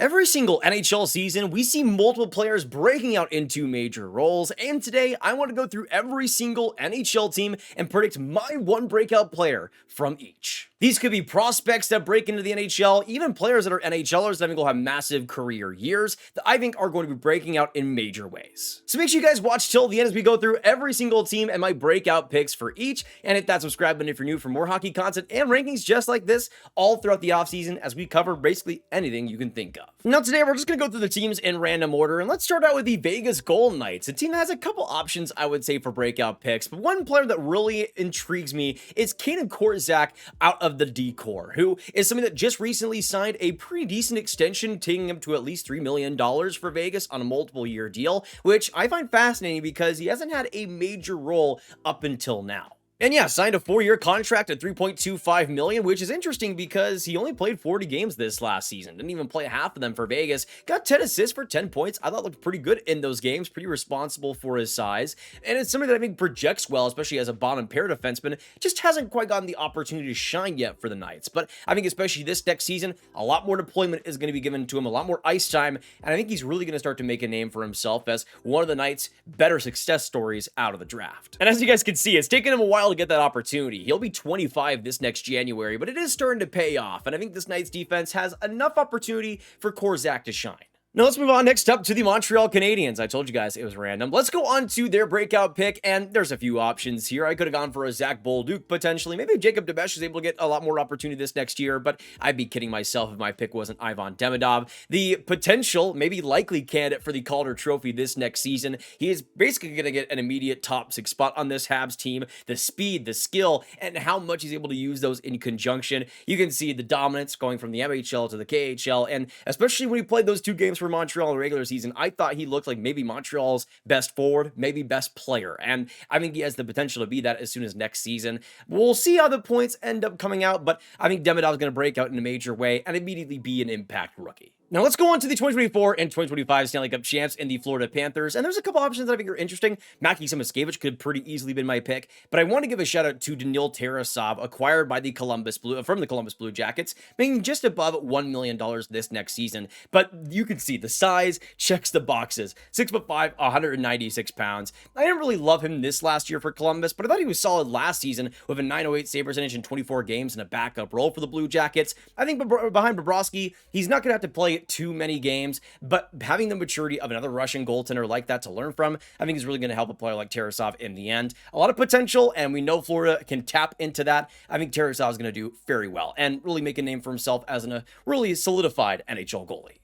Every single NHL season, we see multiple players breaking out into major roles, and today I want to go through every single NHL team and predict my one breakout player from each. These could be prospects that break into the NHL, even players that are NHLers that I think will have massive career years that I think are going to be breaking out in major ways. So make sure you guys watch till the end as we go through every single team and my breakout picks for each, and hit that subscribe button if you're new for more hockey content and rankings just like this all throughout the offseason as we cover basically anything you can think of. Now today we're just going to go through the teams in random order, and let's start out with the Vegas Golden Knights. The team that has a couple options I would say for breakout picks, but one player that really intrigues me is Kaden Korczak out of the D-Corps, who is somebody that just recently signed a pretty decent extension, taking him to at least $3 million for Vegas on a multiple year deal, which I find fascinating because he hasn't had a major role up until now. And yeah, signed a 4-year contract at $3.25 million, which is interesting because he only played 40 games this last season. Didn't even play half of them for Vegas. Got 10 assists for 10 points. I thought looked pretty good in those games, pretty responsible for his size. And it's something that I think projects well, especially as a bottom pair defenseman. Just hasn't quite gotten the opportunity to shine yet for the Knights. But I think especially this next season, a lot more deployment is going to be given to him, a lot more ice time. And I think he's really going to start to make a name for himself as one of the Knights' better success stories out of the draft. And as you guys can see, it's taken him a while to get that opportunity. He'll be 25 this next January, but it is starting to pay off, and I think this Knights defense has enough opportunity for Korczak to shine. Now let's move on next up to the Montreal Canadiens. I told you guys it was random. Let's go on to their breakout pick, and there's a few options here. I could have gone for a Zach Bolduc potentially. Maybe Jacob DeBesch is able to get a lot more opportunity this next year, but I'd be kidding myself if my pick wasn't Ivan Demidov. The potential, maybe likely candidate for the Calder Trophy this next season. He is basically going to get an immediate top 6 spot on this Habs team. The speed, the skill, and how much he's able to use those in conjunction. You can see the dominance going from the MHL to the KHL, and especially when he played those 2 games for Montreal in the regular season, I thought he looked like maybe Montreal's best forward, maybe best player, and I think he has the potential to be that as soon as next season. We'll see how the points end up coming out, but I think Demidov is going to break out in a major way and immediately be an impact rookie. Now let's go on to the 2024 and 2025 Stanley Cup champs in the Florida Panthers, and there's a couple options that I think are interesting. Mackie Samoskevich could have pretty easily been my pick, but I want to give a shout out to Daniil Tarasov, acquired by the Columbus Blue Jackets, making just above $1 million this next season. But you can see the size checks the boxes. 6'5", 196 pounds. I didn't really love him this last year for Columbus, but I thought he was solid last season with a .908 save percentage in 24 games and a backup role for the Blue Jackets. I think behind Bobrovsky, he's not going to have to play too many games, but having the maturity of another Russian goaltender like that to learn from, I think is really going to help a player like Tarasov in the end. A lot of potential, and we know Florida can tap into that. I think Tarasov is going to do very well and really make a name for himself as a really solidified NHL goalie.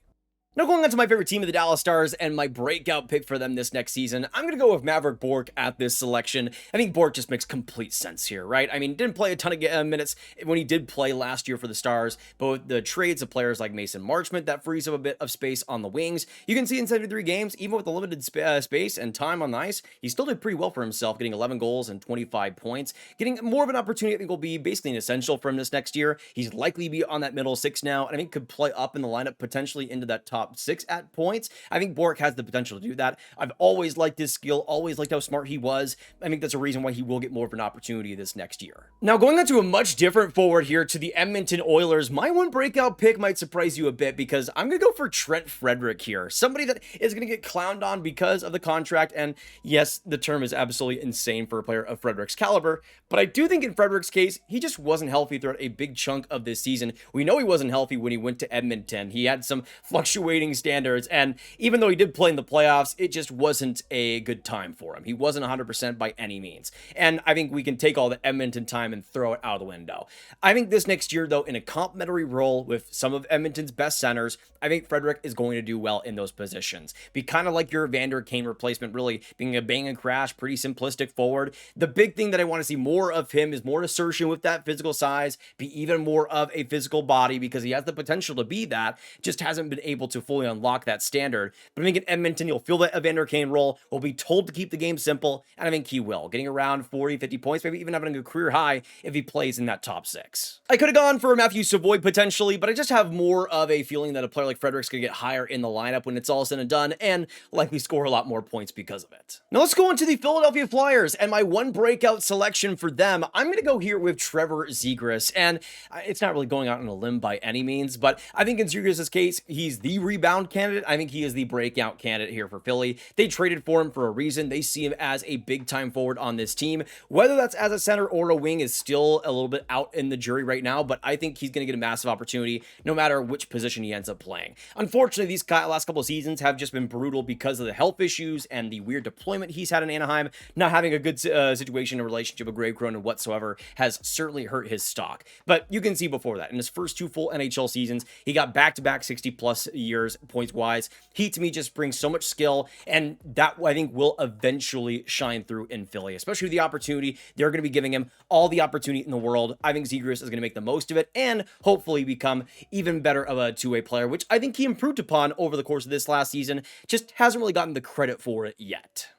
Now going on to my favorite team of the Dallas Stars and my breakout pick for them this next season, I'm going to go with Maverick Bourque at this selection. I think Bourque just makes complete sense here, right? I mean, didn't play a ton of minutes when he did play last year for the Stars, but with the trades of players like Mason Marchment, that frees up a bit of space on the wings. You can see in 73 games, even with the limited space and time on the ice, he still did pretty well for himself, getting 11 goals and 25 points. Getting more of an opportunity, I think, will be basically an essential for him this next year. He's likely to be on that middle 6 now, and I think could play up in the lineup potentially into that top 6 at points. I think Bourque has the potential to do that. I've always liked his skill, always liked how smart he was. I think that's a reason why he will get more of an opportunity this next year. Now going on to a much different forward here to the Edmonton Oilers, my one breakout pick might surprise you a bit because I'm going to go for Trent Frederic here. Somebody that is going to get clowned on because of the contract, and yes, the term is absolutely insane for a player of Frederic's caliber, but I do think in Frederic's case, he just wasn't healthy throughout a big chunk of this season. We know he wasn't healthy when he went to Edmonton. He had some fluctuating standards, and even though he did play in the playoffs, it just wasn't a good time for him. He wasn't 100% by any means. And I think we can take all the Edmonton time and throw it out of the window. I think this next year, though, in a complementary role with some of Edmonton's best centers, I think Frederic is going to do well in those positions. Be kind of like your Evander Kane replacement, really being a bang and crash, pretty simplistic forward. The big thing that I want to see more of him is more assertion with that physical size, be even more of a physical body because he has the potential to be that, just hasn't been able to fully unlock that standard. But I think in Edmonton, you'll feel that Evander Kane role, will be told to keep the game simple, and I think he will, getting around 40, 50 points, maybe even having a career high if he plays in that top 6. I could have gone for Matthew Savoy potentially, but I just have more of a feeling that a player like Frederic's going to get higher in the lineup when it's all said and done, and likely score a lot more points because of it. Now let's go into the Philadelphia Flyers, and my one breakout selection for them, I'm going to go here with Trevor Zegras, and it's not really going out on a limb by any means, but I think in Zegras' case, he's the rebound candidate, I think he is the breakout candidate here for Philly. They traded for him for a reason. They see him as a big-time forward on this team. Whether that's as a center or a wing is still a little bit out in the jury right now, but I think he's going to get a massive opportunity no matter which position he ends up playing. Unfortunately, these last couple of seasons have just been brutal because of the health issues and the weird deployment he's had in Anaheim. Not having a good situation and relationship with Grave Cronin whatsoever has certainly hurt his stock. But you can see before that, in his first 2 full NHL seasons, he got back-to-back 60-plus years points-wise. He, to me, just brings so much skill, and that, I think, will eventually shine through in Philly, especially with the opportunity. They're going to be giving him all the opportunity in the world. I think Zegras is going to make the most of it and hopefully become even better of a two-way player, which I think he improved upon over the course of this last season, just hasn't really gotten the credit for it yet.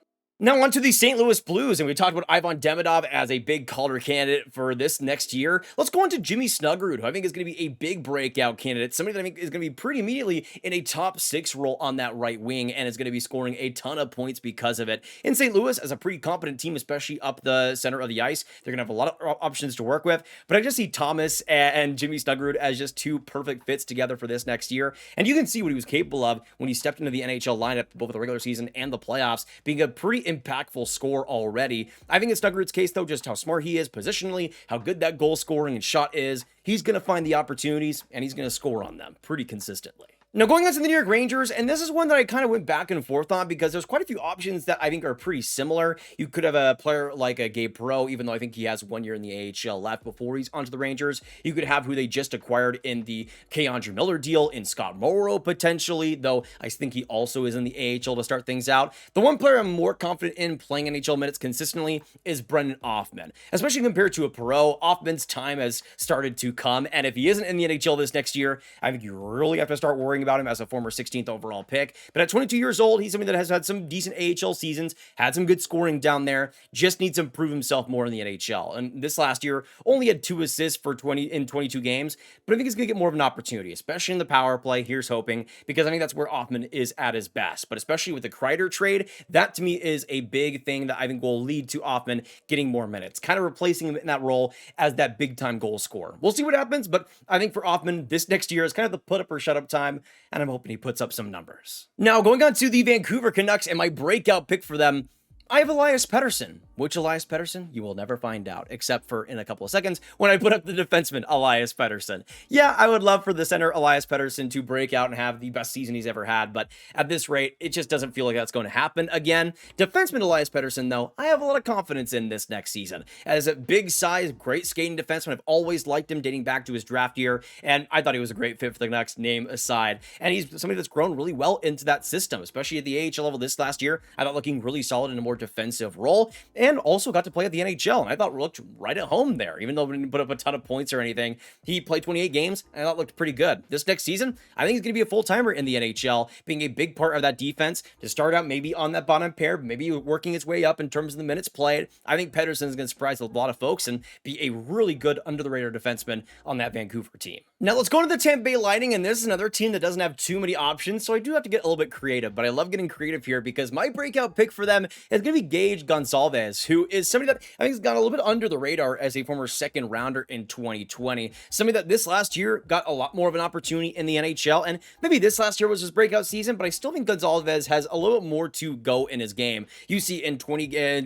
Now on to the St. Louis Blues, and we talked about Ivan Demidov as a big Calder candidate for this next year. Let's go on to Jimmy Snuggerud, who I think is going to be a big breakout candidate, somebody that I think is going to be pretty immediately in a top 6 role on that right wing, and is going to be scoring a ton of points because of it. In St. Louis, as a pretty competent team, especially up the center of the ice, they're going to have a lot of options to work with, but I just see Thomas and Jimmy Snuggerud as just 2 perfect fits together for this next year, and you can see what he was capable of when he stepped into the NHL lineup, both the regular season and the playoffs, being a pretty impactful score already. I think in Snuggerud's case, though, just how smart he is positionally, how good that goal scoring and shot is, he's going to find the opportunities, and he's going to score on them pretty consistently. Now, going on to the New York Rangers, and this is one that I kind of went back and forth on because there's quite a few options that I think are pretty similar. You could have a player like a Gabe Perreault, even though I think he has 1 year in the AHL left before he's onto the Rangers. You could have who they just acquired in the K'Andre Miller deal in Scott Morrow, potentially, though I think he also is in the AHL to start things out. The one player I'm more confident in playing NHL minutes consistently is Brendan Othmann, especially compared to a Perreault. Othmann's time has started to come, and if he isn't in the NHL this next year, I think you really have to start worrying about him as a former 16th overall pick. But at 22 years old, he's somebody that has had some decent AHL seasons, had some good scoring down there, just needs to improve himself more in the NHL. And this last year, only had 2 assists for 22 games, but I think he's going to get more of an opportunity, especially in the power play. Here's hoping, because I think that's where Othmann is at his best. But especially with the Kreider trade, that to me is a big thing that I think will lead to Othmann getting more minutes, kind of replacing him in that role as that big-time goal scorer. We'll see what happens, but I think for Othmann, this next year is kind of the put-up or shut-up time, and I'm hoping he puts up some numbers. Now, going on to the Vancouver Canucks and my breakout pick for them, I have Elias Pettersson. Which Elias Pettersson? You will never find out, except for in a couple of seconds when I put up the defenseman, Elias Pettersson. Yeah, I would love for the center, Elias Pettersson, to break out and have the best season he's ever had, but at this rate, it just doesn't feel like that's going to happen again. Defenseman Elias Pettersson, though, I have a lot of confidence in this next season. As a big size, great skating defenseman, I've always liked him dating back to his draft year, and I thought he was a great fit for the Canucks, name aside. And he's somebody that's grown really well into that system, especially at the AHL level this last year. I thought looking really solid in a more defensive role, and also got to play at the NHL, and I thought looked right at home there, even though he didn't put up a ton of points or anything. He played 28 games, and I thought looked pretty good. This next season, I think he's going to be a full-timer in the NHL, being a big part of that defense, to start out maybe on that bottom pair, maybe working his way up in terms of the minutes played. I think Pettersson is going to surprise a lot of folks and be a really good under-the-radar defenseman on that Vancouver team. Now let's go to the Tampa Bay Lightning, and this is another team that doesn't have too many options, so I do have to get a little bit creative, but I love getting creative here because my breakout pick for them is going to be Gage Gonsalves, who is somebody that I think has gone a little bit under the radar as a former second rounder in 2020. Somebody that this last year got a lot more of an opportunity in the NHL, and maybe this last year was his breakout season, but I still think Gonsalves has a little bit more to go in his game. You see in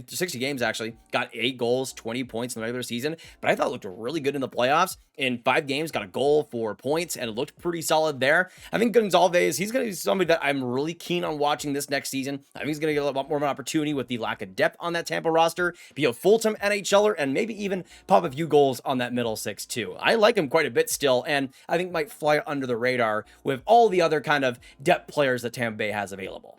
60 games actually, got 8 goals, 20 points in the regular season, but I thought looked really good in the playoffs. In 5 games, got a goal, 4 points, and it looked pretty solid there. I think Gonsalves, he's going to be somebody that I'm really keen on watching this next season. I think he's going to get a lot more of an opportunity with the lack of depth on that Tampa roster, be a full-time NHLer, and maybe even pop a few goals on that middle six too. I like him quite a bit still, and I think might fly under the radar with all the other kind of depth players that Tampa Bay has available.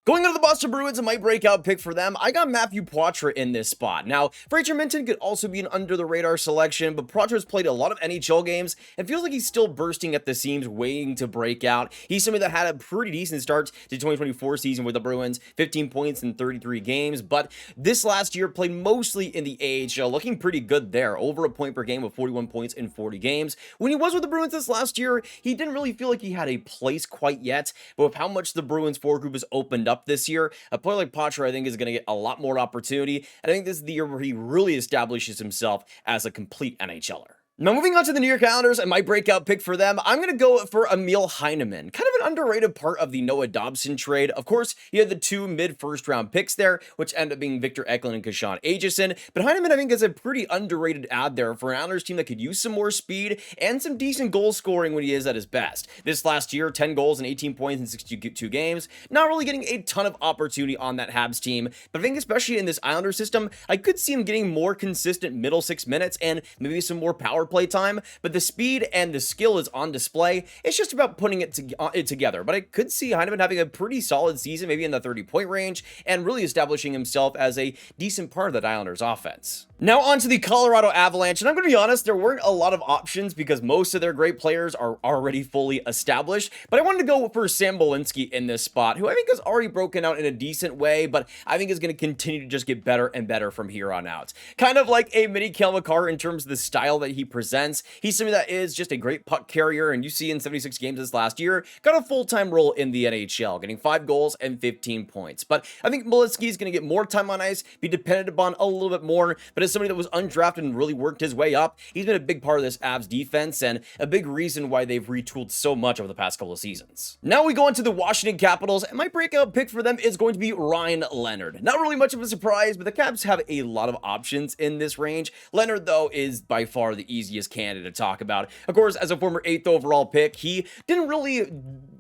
Going into the Boston Bruins and my breakout pick for them, I got Matthew Poitras in this spot. Now, Fraser Minton could also be an under-the-radar selection, but Poitras played a lot of NHL games and feels like he's still bursting at the seams, waiting to break out. He's somebody that had a pretty decent start to 2024 season with the Bruins, 15 points in 33 games, but this last year played mostly in the AHL, looking pretty good there, over a point per game with 41 points in 40 games. When he was with the Bruins this last year, he didn't really feel like he had a place quite yet, but with how much the Bruins forward group has opened up this year, a player like Poitras I think is going to get a lot more opportunity, and I think this is the year where he really establishes himself as a complete NHLer. Now, moving on to the New York Islanders and my breakout pick for them, I'm going to go for Emil Heineman, kind of an underrated part of the Noah Dobson trade. Of course, he had the 2 mid-first round picks there, which ended up being Victor Eklund and Kashan Aitchison. But Heineman, I think, is a pretty underrated ad there for an Islanders team that could use some more speed and some decent goal scoring when he is at his best. This last year, 10 goals and 18 points in 62 games. Not really getting a ton of opportunity on that Habs team, but I think especially in this Islanders system, I could see him getting more consistent middle 6 minutes and maybe some more power play time, but the speed and the skill is on display. It's just about putting it together. But I could see Heineman having a pretty solid season, maybe in the 30-point range, and really establishing himself as a decent part of that Islanders offense. Now on to the Colorado Avalanche, and I'm going to be honest, there weren't a lot of options because most of their great players are already fully established, but I wanted to go for Sam Belinsky in this spot, who I think has already broken out in a decent way, but I think is going to continue to just get better and better from here on out. Kind of like a mini Cale Makar in terms of the style that he presents. He's somebody that is just a great puck carrier, and you see in 76 games this last year, got a full-time role in the NHL, getting 5 goals and 15 points. But I think Belinsky is going to get more time on ice, be dependent upon a little bit more, but as somebody that was undrafted and really worked his way up, he's been a big part of this Avs defense and a big reason why they've retooled so much over the past couple of seasons. Now we go into the Washington Capitals, and my breakout pick for them is going to be Ryan Leonard. Not really much of a surprise, but the Caps have a lot of options in this range. Leonard, though, is by far the easiest candidate to talk about. Of course, as a former 8th overall pick, he didn't really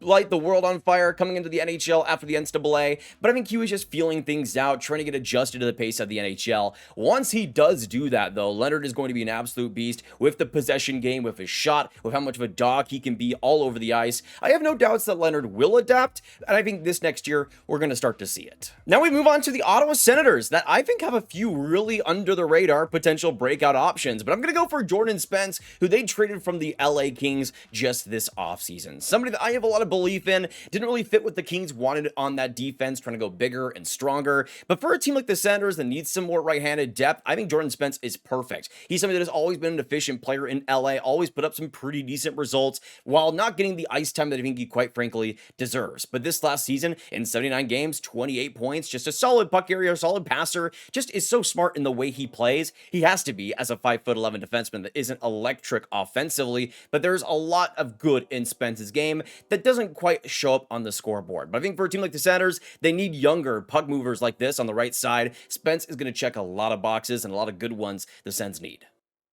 light the world on fire coming into the NHL after the NCAA, but I think he was just feeling things out, trying to get adjusted to the pace of the NHL. Once he does do that, though, Leonard is going to be an absolute beast with the possession game, with his shot, with how much of a dog he can be all over the ice. I have no doubts that Leonard will adapt, and I think this next year we're going to start to see it. Now we move on to the Ottawa Senators that I think have a few really under the radar potential breakout options, but I'm going to go for Jordan Spence, who they traded from the LA Kings just this offseason. Somebody that I have a lot of belief in, didn't really fit what the Kings wanted on that defense, trying to go bigger and stronger, but for a team like the Senators that needs some more right-handed depth, I think Jordan Spence is perfect. He's somebody that has always been an efficient player in LA, always put up some pretty decent results, while not getting the ice time that I think he quite frankly deserves. But this last season, in 79 games, 28 points, just a solid puck carrier, solid passer, just is so smart in the way he plays. He has to be as a 5'11" defenseman that isn't electric offensively, but there's a lot of good in Spence's game that doesn't quite show up on the scoreboard. But I think for a team like the Senators, they need younger puck movers like this on the right side. Spence is going to check a lot of boxes and a lot of good ones the Sens need.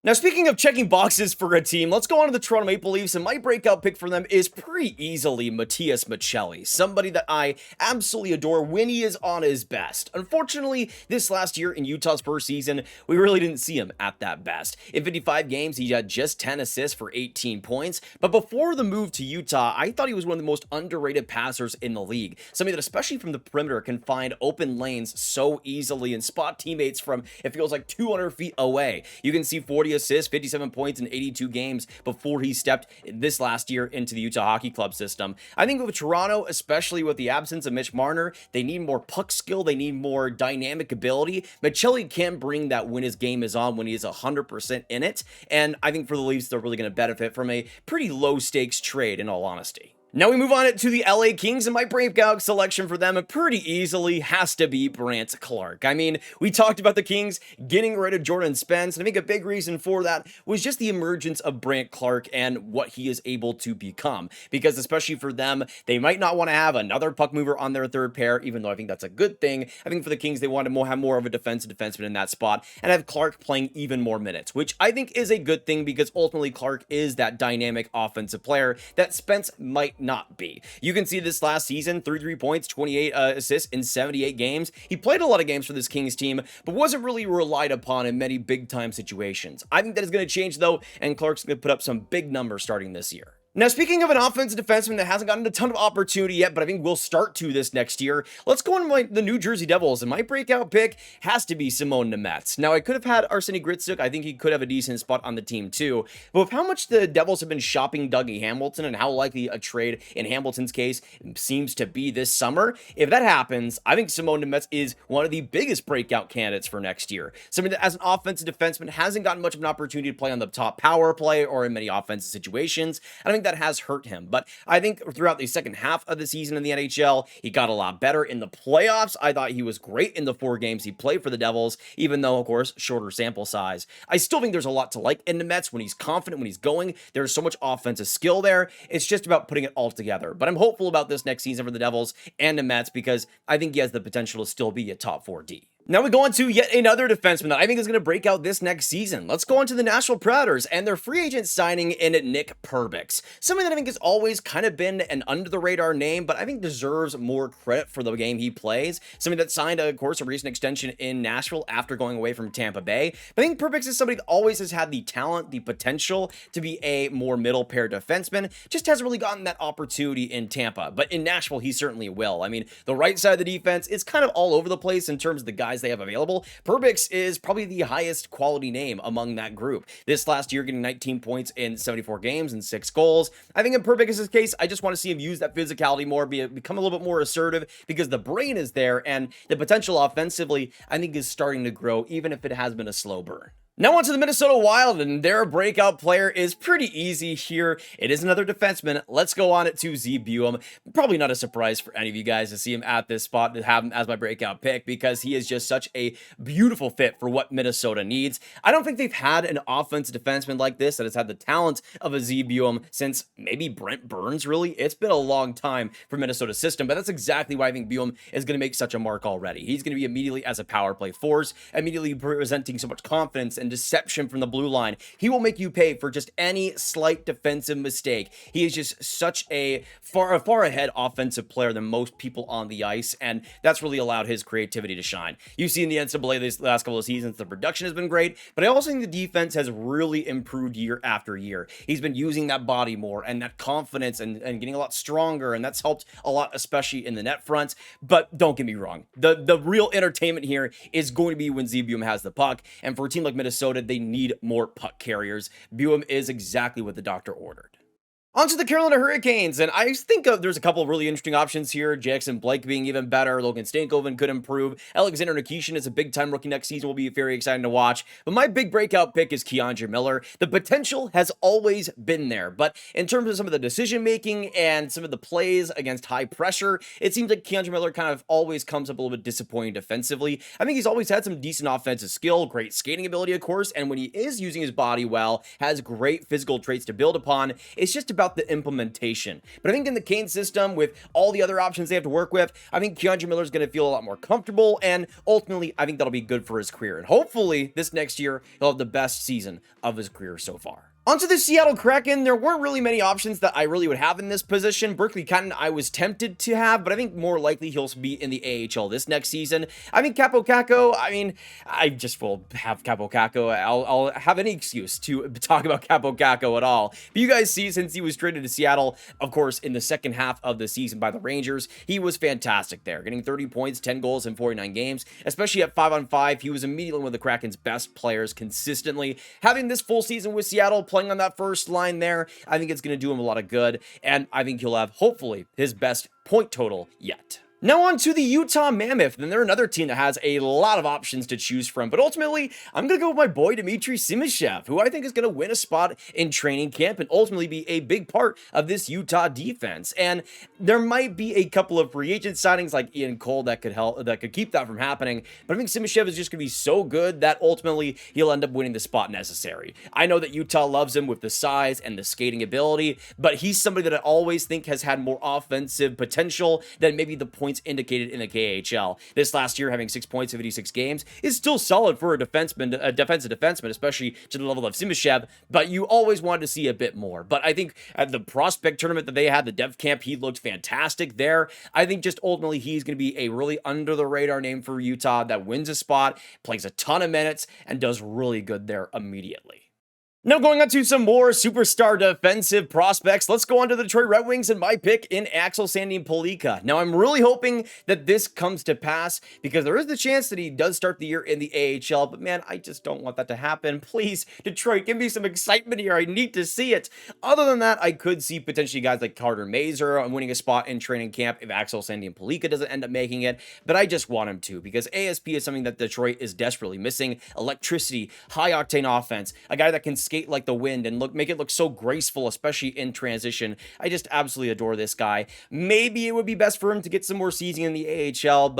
Now, speaking of checking boxes for a team, let's go on to the Toronto Maple Leafs, and my breakout pick for them is pretty easily Matias Maccelli, somebody that I absolutely adore when he is on his best. Unfortunately, this last year in Utah's first season, we really didn't see him at that best. In 55 games, he had just 10 assists for 18 points, but before the move to Utah, I thought he was one of the most underrated passers in the league, somebody that especially from the perimeter can find open lanes so easily and spot teammates from, it feels like 200 feet away. You can see 40 assists, 57 points in 82 games before he stepped this last year into the Utah Hockey Club system. I think with Toronto, especially with the absence of Mitch Marner, they need more puck skill, they need more dynamic ability. Maccelli can bring that when his game is on, when he is 100% in it, and I think for the Leafs, they're really going to benefit from a pretty low-stakes trade, in all honesty. Now we move on to the LA Kings, and my breakout selection for them pretty easily has to be Brandt Clarke. I mean, we talked about the Kings getting rid of Jordan Spence, and I think a big reason for that was just the emergence of Brandt Clarke and what he is able to become. Because especially for them, they might not want to have another puck mover on their third pair, even though I think that's a good thing. I think for the Kings, they want to have more of a defensive defenseman in that spot, and have Clarke playing even more minutes, which I think is a good thing because ultimately Clarke is that dynamic offensive player that Spence might not be. You can see this last season, 33 points, 28 assists in 78 games. He played a lot of games for this Kings team, but wasn't really relied upon in many big-time situations. I think that is going to change, though, and Clark's going to put up some big numbers starting this year. Now, speaking of an offensive defenseman that hasn't gotten a ton of opportunity yet, but I think will start to this next year, let's go on the New Jersey Devils, and my breakout pick has to be Simon Nemeth. Now, I could have had Arseny Gritsuk. I think he could have a decent spot on the team, too. But with how much the Devils have been shopping Dougie Hamilton and how likely a trade, in Hamilton's case, seems to be this summer, if that happens, I think Simon Nemeth is one of the biggest breakout candidates for next year. Somebody that, as an offensive defenseman, hasn't gotten much of an opportunity to play on the top power play or in many offensive situations. And I think something that has hurt him. But I think throughout the second half of the season in the NHL, he got a lot better. In the playoffs, I thought he was great in the 4 games he played for the Devils, even though, of course, shorter sample size. I still think there's a lot to like in the Mets when he's confident, when he's going. There's so much offensive skill there. It's just about putting it all together. But I'm hopeful about this next season for the Devils and the Mets because I think he has the potential to still be a top 4D. Now we go on to yet another defenseman that I think is going to break out this next season. Let's go on to the Nashville Predators and their free agent signing in Nick Perbix. Something that I think has always kind of been an under-the-radar name, but I think deserves more credit for the game he plays. Something that signed, of course, a recent extension in Nashville after going away from Tampa Bay. But I think Perbix is somebody that always has had the talent, the potential to be a more middle-pair defenseman. Just hasn't really gotten that opportunity in Tampa. But in Nashville, he certainly will. I mean, the right side of the defense is kind of all over the place in terms of the guys they have available. Perbix is probably the highest quality name among that group. This last year, getting 19 points in 74 games and 6 goals. I think in Perbix's case, I just want to see him use that physicality more, become a little bit more assertive because the brain is there and the potential offensively, I think, is starting to grow, even if it has been a slow burn. Now on to the Minnesota Wild, and their breakout player is pretty easy here. It is another defenseman. Let's go on it to Z Buum. Probably not a surprise for any of you guys to see him at this spot, to have him as my breakout pick, because he is just such a beautiful fit for what Minnesota needs. I don't think they've had an offensive defenseman like this that has had the talent of a Z Buum since maybe Brent Burns, really. It's been a long time for Minnesota's system, but that's exactly why I think Buum is going to make such a mark already. He's going to be immediately as a power play force, immediately presenting so much confidence and deception from the blue line. He will make you pay for just any slight defensive mistake. He is just such a far ahead offensive player than most people on the ice, and that's really allowed his creativity to shine. You see in the NCAA these last couple of seasons, the production has been great, but I also think the defense has really improved year after year. He's been using that body more and that confidence and getting a lot stronger, and that's helped a lot, especially in the net fronts. But don't get me wrong, the real entertainment here is going to be when Z Buum has the puck, and for a team like Minnesota, they need more puck carriers. Buum is exactly what the doctor ordered. On to the Carolina Hurricanes, and I think there's a couple of really interesting options here. Jackson Blake being even better. Logan Stankoven could improve. Alexander Nikishin is a big-time rookie next season. Will be very exciting to watch. But my big breakout pick is Keandre Miller. The potential has always been there, but in terms of some of the decision-making and some of the plays against high pressure, it seems like Keandre Miller kind of always comes up a little bit disappointing defensively. I think he's always had some decent offensive skill, great skating ability, of course, and when he is using his body well, has great physical traits to build upon. It's just about the implementation. But I think in the Kane system, with all the other options they have to work with, I think Keandre Miller is going to feel a lot more comfortable, and ultimately, I think that'll be good for his career. And hopefully, this next year, he'll have the best season of his career so far. Onto the Seattle Kraken, there weren't really many options that I really would have in this position. Berkeley Cotton I was tempted to have, but I think more likely he'll be in the AHL this next season. I mean, Capo Caco, I just will have Capo Caco. I'll have any excuse to talk about Capo Caco at all. But you guys see, since he was traded to Seattle, of course, in the second half of the season by the Rangers, he was fantastic there, getting 30 points, 10 goals in 49 games, especially at 5-on-5. He was immediately one of the Kraken's best players consistently. Having this full season with Seattle, playing on that first line there, I think it's going to do him a lot of good, and I think he'll have, hopefully, his best point total yet. Now on to the Utah Mammoth, and they're another team that has a lot of options to choose from, but ultimately, I'm going to go with my boy Dmitry Simashev, who I think is going to win a spot in training camp and ultimately be a big part of this Utah defense. And there might be a couple of free agent signings like Ian Cole that could keep that from happening, but I think Simashev is just going to be so good that ultimately he'll end up winning the spot necessary. I know that Utah loves him with the size and the skating ability, but he's somebody that I always think has had more offensive potential than maybe the points indicated in the KHL. This last year, having 6 points in 56 games is still solid for a defensive defenseman, especially to the level of Simashev, but you always wanted to see a bit more. But I think at the prospect tournament that they had, the Dev Camp, he looked fantastic there. I think just ultimately he's going to be a really under-the-radar name for Utah that wins a spot, plays a ton of minutes, and does really good there immediately. Now going on to some more superstar defensive prospects, let's go on to the Detroit Red Wings and my pick in Axel Sandin Pellikka. Now I'm really hoping that this comes to pass because there is the chance that he does start the year in the AHL, but man, I just don't want that to happen. Please, Detroit, give me some excitement here. I need to see it. Other than that, I could see potentially guys like Carter Mazer winning a spot in training camp if Axel Sandin Pellikka doesn't end up making it, but I just want him to because ASP is something that Detroit is desperately missing. Electricity, high-octane offense, a guy that can skate like the wind and make it look so graceful, especially in transition. I just absolutely adore this guy. Maybe it would be best for him to get some more seasoning in the AHL,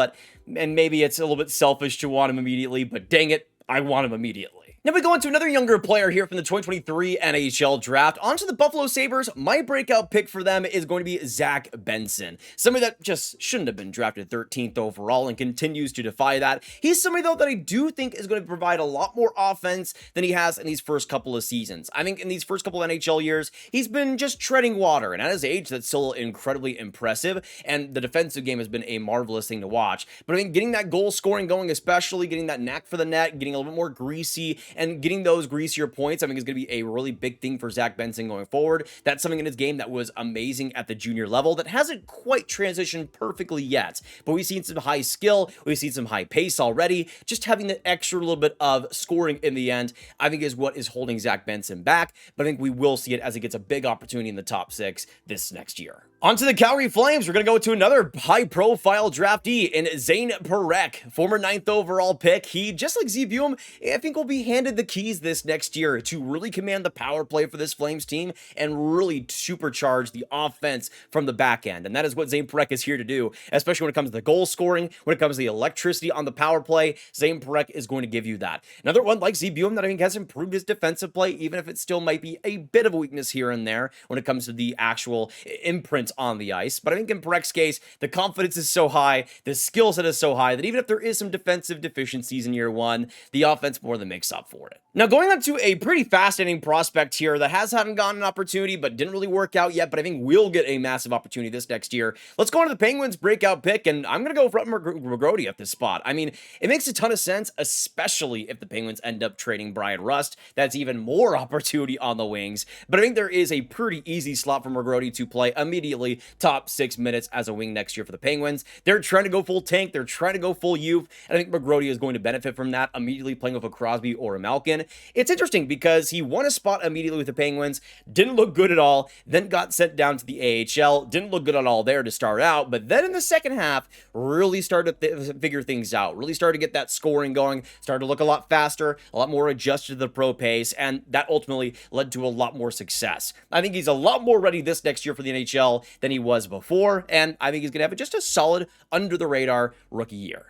and maybe it's a little bit selfish to want him immediately, but dang it, I want him immediately. Now we go into another younger player here from the 2023 NHL draft. Onto the Buffalo Sabres. My breakout pick for them is going to be Zach Benson. Somebody that just shouldn't have been drafted 13th overall and continues to defy that. He's somebody, though, that I do think is going to provide a lot more offense than he has in these first couple of seasons. I think in these first couple of NHL years, he's been just treading water. And at his age, that's still incredibly impressive. And the defensive game has been a marvelous thing to watch. But I think getting that goal scoring going, especially getting that knack for the net, getting a little bit more greasy, and getting those greasier points, I think is going to be a really big thing for Zach Benson going forward. That's something in his game that was amazing at the junior level that hasn't quite transitioned perfectly yet. But we've seen some high skill, we've seen some high pace already. Just having the extra little bit of scoring in the end, I think is what is holding Zach Benson back. But I think we will see it as he gets a big opportunity in the top 6 this next year. On to the Calgary Flames. We're going to go to another high-profile draftee in Zane Parekh, former 9th overall pick. He, just like Zbuem, I think will be handed the keys this next year to really command the power play for this Flames team and really supercharge the offense from the back end. And that is what Zane Parekh is here to do, especially when it comes to the goal scoring, when it comes to the electricity on the power play. Zane Parekh is going to give you that. Another one like Zbuem that I think has improved his defensive play, even if it still might be a bit of a weakness here and there when it comes to the actual imprint on the ice. But I think in Parekh's case, the confidence is so high, the skill set is so high that even if there is some defensive deficiencies in year one, the offense more than makes up for it. Now, going on to a pretty fascinating prospect here that hadn't gotten an opportunity but didn't really work out yet, but I think will get a massive opportunity this next year. Let's go on to the Penguins breakout pick, and I'm going to go for McGrody at this spot. I mean, it makes a ton of sense, especially if the Penguins end up trading Brian Rust. That's even more opportunity on the wings, but I think there is a pretty easy slot for McGrody to play immediately top 6 minutes as a wing next year for the Penguins. They're trying to go full tank. They're trying to go full youth. And I think McGrody is going to benefit from that immediately playing with a Crosby or a Malkin. It's interesting because he won a spot immediately with the Penguins, didn't look good at all, then got sent down to the AHL, didn't look good at all there to start out, but then in the second half, really started to figure things out, really started to get that scoring going, started to look a lot faster, a lot more adjusted to the pro pace, and that ultimately led to a lot more success. I think he's a lot more ready this next year for the NHL than he was before, and I think he's going to have just a solid, under-the-radar rookie year.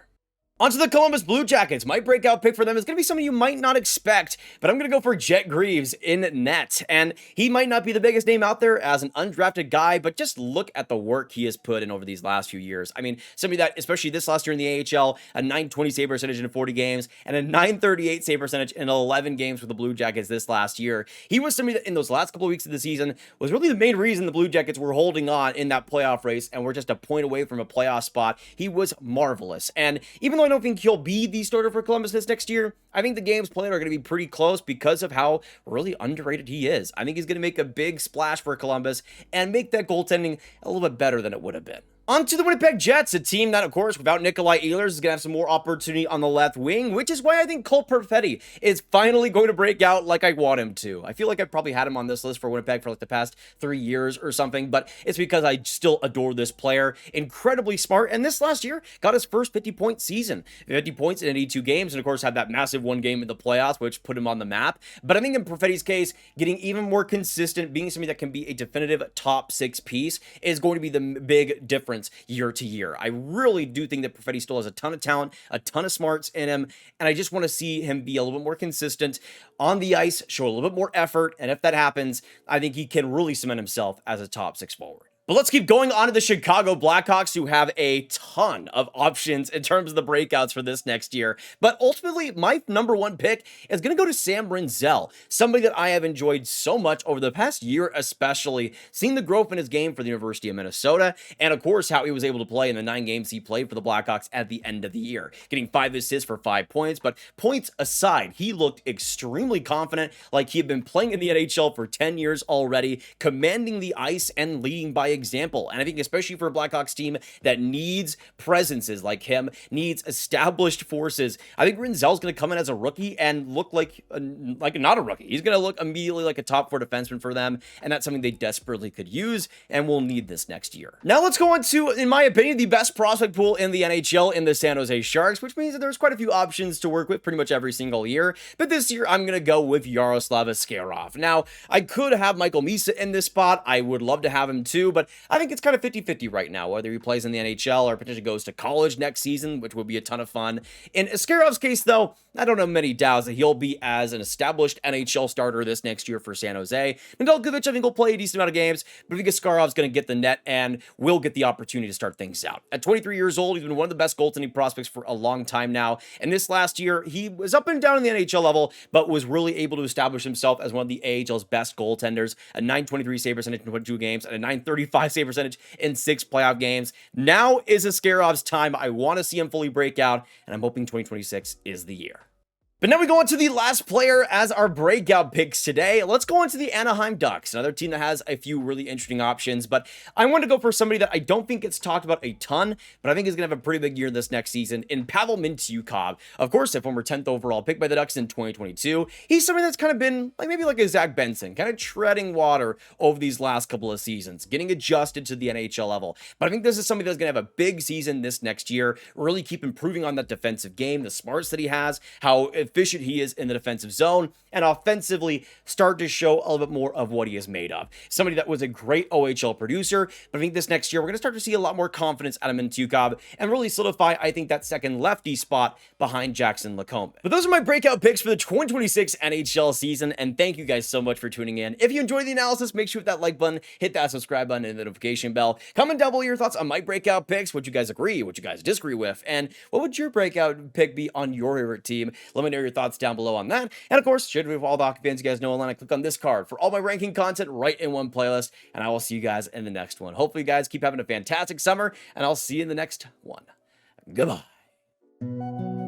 Onto the Columbus Blue Jackets. My breakout pick for them is going to be someone you might not expect, but I'm going to go for Jet Greaves in net. And he might not be the biggest name out there as an undrafted guy, but just look at the work he has put in over these last few years. I mean, somebody that, especially this last year in the AHL, a .920 save percentage in 40 games and a .938 save percentage in 11 games for the Blue Jackets this last year. He was somebody that in those last couple of weeks of the season was really the main reason the Blue Jackets were holding on in that playoff race and were just a point away from a playoff spot. He was marvelous. And even though I don't think he'll be the starter for Columbus this next year, I think the games played are going to be pretty close because of how really underrated he is. I think he's going to make a big splash for Columbus and make that goaltending a little bit better than it would have been. On to the Winnipeg Jets, a team that, of course, without Nikolai Ehlers is going to have some more opportunity on the left wing, which is why I think Cole Perfetti is finally going to break out like I want him to. I feel like I've probably had him on this list for Winnipeg for like the past 3 years or something, but it's because I still adore this player. Incredibly smart, and this last year got his first 50-point season. 50 points in 82 games, and of course had that massive one game in the playoffs, which put him on the map. But I think in Perfetti's case, getting even more consistent, being somebody that can be a definitive top 6 piece is going to be the big difference year to year. I really do think that Perfetti still has a ton of talent, a ton of smarts in him, and I just want to see him be a little bit more consistent on the ice, show a little bit more effort, and if that happens, I think he can really cement himself as a top 6 forward. But let's keep going on to the Chicago Blackhawks, who have a ton of options in terms of the breakouts for this next year. But ultimately, my number one pick is going to go to Sam Rinzel, somebody that I have enjoyed so much over the past year, especially seeing the growth in his game for the University of Minnesota, and of course, how he was able to play in the 9 games he played for the Blackhawks at the end of the year, getting 5 assists for 5 points. But points aside, he looked extremely confident, like he had been playing in the NHL for 10 years already, commanding the ice and leading by example. And I think especially for a Blackhawks team that needs presences like him, needs established forces, I think Rinzel's going to come in as a rookie and look like not a rookie. He's going to look immediately like a top 4 defenseman for them, and that's something they desperately could use and will need this next year. Now let's go on to, in my opinion, the best prospect pool in the NHL in the San Jose Sharks, which means that there's quite a few options to work with pretty much every single year. But this year, I'm going to go with Yaroslav Askarov. Now, I could have Michael Misa in this spot. I would love to have him too, but I think it's kind of 50-50 right now, whether he plays in the NHL or potentially goes to college next season, which would be a ton of fun. In Askarov's case, though, I don't have many doubts that he'll be as an established NHL starter this next year for San Jose. Nedeljkovic, I think, will play a decent amount of games, but I think Askarov's going to get the net and will get the opportunity to start things out. At 23 years old, he's been one of the best goaltending prospects for a long time now, and this last year, he was up and down in the NHL level, but was really able to establish himself as one of the AHL's best goaltenders, a .923 save percentage in 22 games, and a .935 save percentage in 6 playoff games. Now is Askarov's time. I want to see him fully break out, and I'm hoping 2026 is the year. But now we go on to the last player as our breakout picks today. Let's go into the Anaheim Ducks, another team that has a few really interesting options, but I want to go for somebody that I don't think gets talked about a ton, but I think is going to have a pretty big year this next season in Pavel Mintyukov. Of course, a former 10th overall pick by the Ducks in 2022. He's somebody that's kind of been maybe like a Zach Benson, kind of treading water over these last couple of seasons, getting adjusted to the NHL level. But I think this is somebody that's going to have a big season this next year, really keep improving on that defensive game, the smarts that he has, how efficient he is in the defensive zone, and offensively start to show a little bit more of what he is made of. Somebody that was a great OHL producer, but I think this next year we're going to start to see a lot more confidence out of Mintyukov and really solidify, I think, that second lefty spot behind Jackson LaCombe. But those are my breakout picks for the 2026 NHL season, and thank you guys so much for tuning in. If you enjoyed the analysis, make sure to hit that like button, hit that subscribe button, and the notification bell. Comment down below your thoughts on my breakout picks, what you guys agree, what you guys disagree with, and what would your breakout pick be on your favorite team? Let me know your thoughts down below on that. And of course, share it with all the hockey fans you guys know online. Click on this card for all my ranking content right in one playlist, and I will see you guys in the next one. Hopefully you guys keep having a fantastic summer, and I'll see you in the next one. Goodbye.